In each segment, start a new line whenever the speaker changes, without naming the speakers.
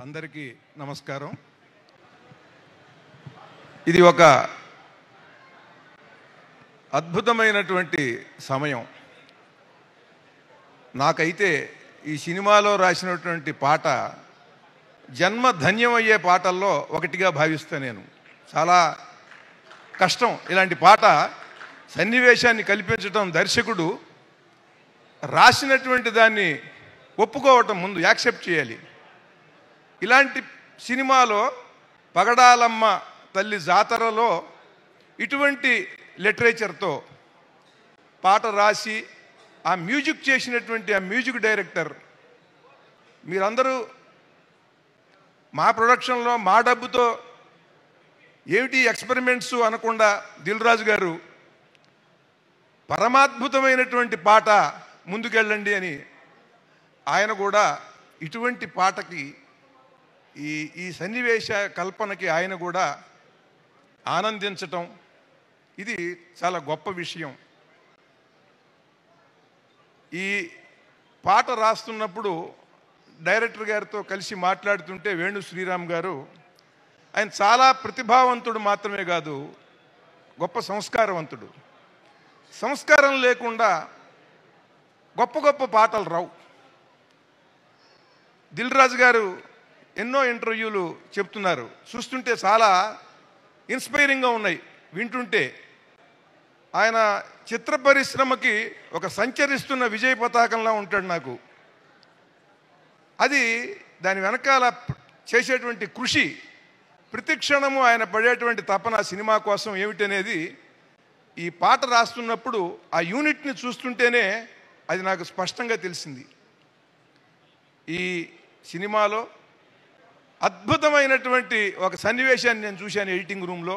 అందరికీ నమస్కారం. ఇది ఒక అద్భుతమైనటువంటి సమయం. నాకైతే ఈ సినిమాలో రాసినటువంటి పాట జన్మ ధన్యమయ్యే పాటల్లో ఒకటిగా భావిస్తా. నేను చాలా కష్టం ఇలాంటి పాట సన్నివేశాన్ని కల్పించడం. దర్శకుడు రాసినటువంటి దాన్ని ఒప్పుకోవటం, ముందు యాక్సెప్ట్ చేయాలి. ఇలాంటి సినిమాలో పగడాలమ్మ తల్లి జాతరలో ఇటువంటి లిటరేచర్తో పాట రాసి ఆ మ్యూజిక్ చేసినటువంటి ఆ మ్యూజిక్ డైరెక్టర్, మీరందరూ మా ప్రొడక్షన్లో మా డబ్బుతో ఏమిటి ఎక్స్పెరిమెంట్స్ అనకుండా దిల్ రాజు గారు పరమాద్భుతమైనటువంటి పాట ముందుకెళ్ళండి అని ఆయన కూడా ఇటువంటి పాటకి ఈ సన్నివేశ కల్పనకి ఆయన కూడా ఆనందించటం, ఇది చాలా గొప్ప విషయం. ఈ పాట రాస్తున్నప్పుడు డైరెక్టర్ గారితో కలిసి మాట్లాడుతుంటే వేణు శ్రీరామ్ గారు, ఆయన చాలా ప్రతిభావంతుడు మాత్రమే కాదు, గొప్ప సంస్కారవంతుడు. సంస్కారం లేకుండా గొప్ప గొప్ప పాటలు రావు. దిల్ రాజు గారు ఎన్నో ఇంటర్వ్యూలు చెప్తున్నారు, చూస్తుంటే చాలా ఇన్స్పైరింగ్గా ఉన్నాయి వింటుంటే. ఆయన చిత్ర పరిశ్రమకి ఒక సంచరిస్తున్న విజయ పతాకంలా ఉంటాడు నాకు. అది దాని వెనకాల చేసేటువంటి కృషి, ప్రతి క్షణము ఆయన పడేటువంటి తపన సినిమా కోసం ఏమిటనేది ఈ పాట రాస్తున్నప్పుడు ఆ యూనిట్ని చూస్తుంటేనే అది నాకు స్పష్టంగా తెలిసింది. ఈ సినిమాలో అద్భుతమైనటువంటి ఒక సన్నివేశాన్ని నేను చూశాను ఎడిటింగ్ రూమ్లో.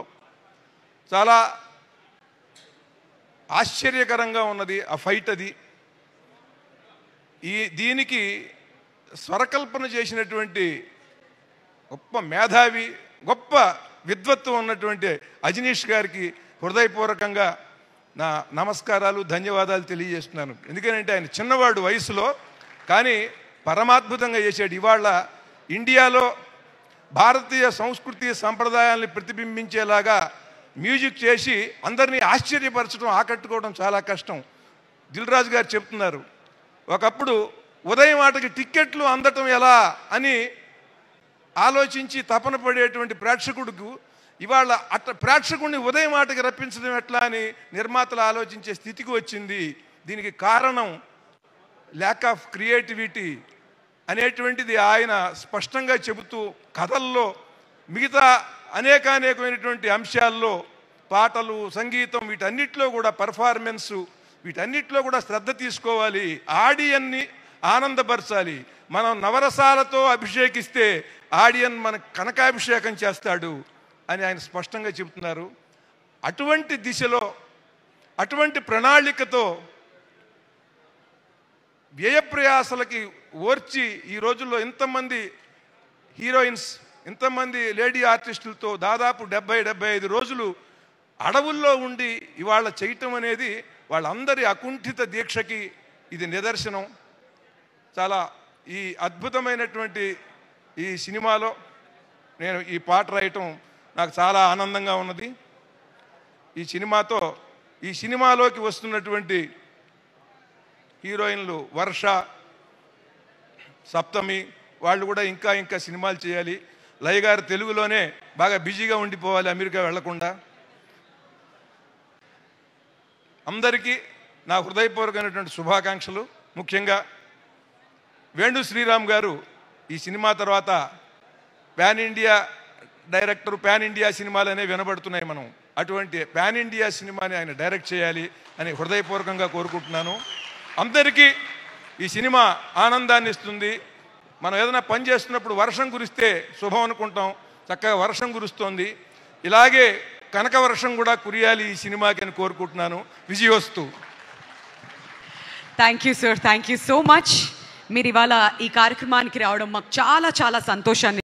చాలా ఆశ్చర్యకరంగా ఉన్నది ఆ ఫైట్. అది దీనికి స్వరకల్పన చేసినటువంటి గొప్ప మేధావి, గొప్ప విద్వత్వం ఉన్నటువంటి అజనీష్ గారికి హృదయపూర్వకంగా నా నమస్కారాలు, ధన్యవాదాలు తెలియజేస్తున్నాను. ఎందుకంటే ఆయన చిన్నవాడు వయసులో, కానీ పరమాద్భుతంగా చేశాడు. ఇవాళ ఇండియాలో భారతీయ సంస్కృతి సంప్రదాయాల్ని ప్రతిబింబించేలాగా మ్యూజిక్ చేసి అందరినీ ఆశ్చర్యపరచడం, ఆకట్టుకోవడం చాలా కష్టం. దిల్ రాజు గారు చెప్తున్నారు, ఒకప్పుడు ఉదయం ఆటకి టిక్కెట్లు అందటం ఎలా అని ఆలోచించి తపన పడేటువంటి ప్రేక్షకుడికి ఇవాళ ప్రేక్షకుడిని ఉదయం ఆటకి రప్పించడం ఎట్లా అని నిర్మాతలు ఆలోచించే స్థితికి వచ్చింది. దీనికి కారణం ల్యాక్ ఆఫ్ క్రియేటివిటీ అనేటువంటిది ఆయన స్పష్టంగా చెబుతూ, కథల్లో మిగతా అనేకమైనటువంటి అంశాల్లో పాటలు, సంగీతం, వీటన్నిటిలో కూడా పర్ఫార్మెన్సు, వీటన్నిటిలో కూడా శ్రద్ధ తీసుకోవాలి, ఆడియన్ని ఆనందపరచాలి. మనం నవరసాలతో అభిషేకిస్తే ఆడియన్ మన కనకాభిషేకం చేస్తాడు అని ఆయన స్పష్టంగా చెబుతున్నారు. అటువంటి దిశలో, అటువంటి ప్రణాళికతో వ్యయప్రయాసలకి ఓర్చి ఈ రోజుల్లో ఇంతమంది హీరోయిన్స్, ఇంతమంది లేడీ ఆర్టిస్టులతో దాదాపు 70-75 రోజులు అడవుల్లో ఉండి ఇవాళ చేయటం అనేది వాళ్ళందరి అకుంఠిత దీక్షకి ఇది నిదర్శనం. చాలా ఈ అద్భుతమైనటువంటి ఈ సినిమాలో నేను ఈ పాట రాయటం నాకు చాలా ఆనందంగా ఉన్నది. ఈ సినిమాలోకి వస్తున్నటువంటి హీరోయిన్లు వర్ష, సప్తమి, వాళ్ళు కూడా ఇంకా సినిమాలు చేయాలి. లయ గారు తెలుగులోనే బాగా బిజీగా ఉండిపోవాలి, అమెరికా వెళ్లకుండా. అందరికీ నా హృదయపూర్వకమైనటువంటి శుభాకాంక్షలు. ముఖ్యంగా వేణు శ్రీరామ్ గారు ఈ సినిమా తర్వాత pan India director, pan India సినిమాలు అనేవి వినబడుతున్నాయి. మనం అటువంటి పాన్ ఇండియా సినిమాని ఆయన డైరెక్ట్ చేయాలి అని హృదయపూర్వకంగా కోరుకుంటున్నాను. అందరికీ ఈ సినిమా ఆనందాన్ని ఇస్తుంది. మనం ఏదైనా పని చేస్తున్నప్పుడు వర్షం కురిస్తే శుభం అనుకుంటాం, చక్కగా వర్షం కురుస్తోంది. ఇలాగే కనక వర్షం కూడా కురియాలి ఈ సినిమాకి అని కోరుకుంటున్నాను. విజయోస్తు.
Thank you sir, thank you so much. మీరు ఇవాళ ఈ కార్యక్రమానికి రావడం మాకు చాలా సంతోషాన్ని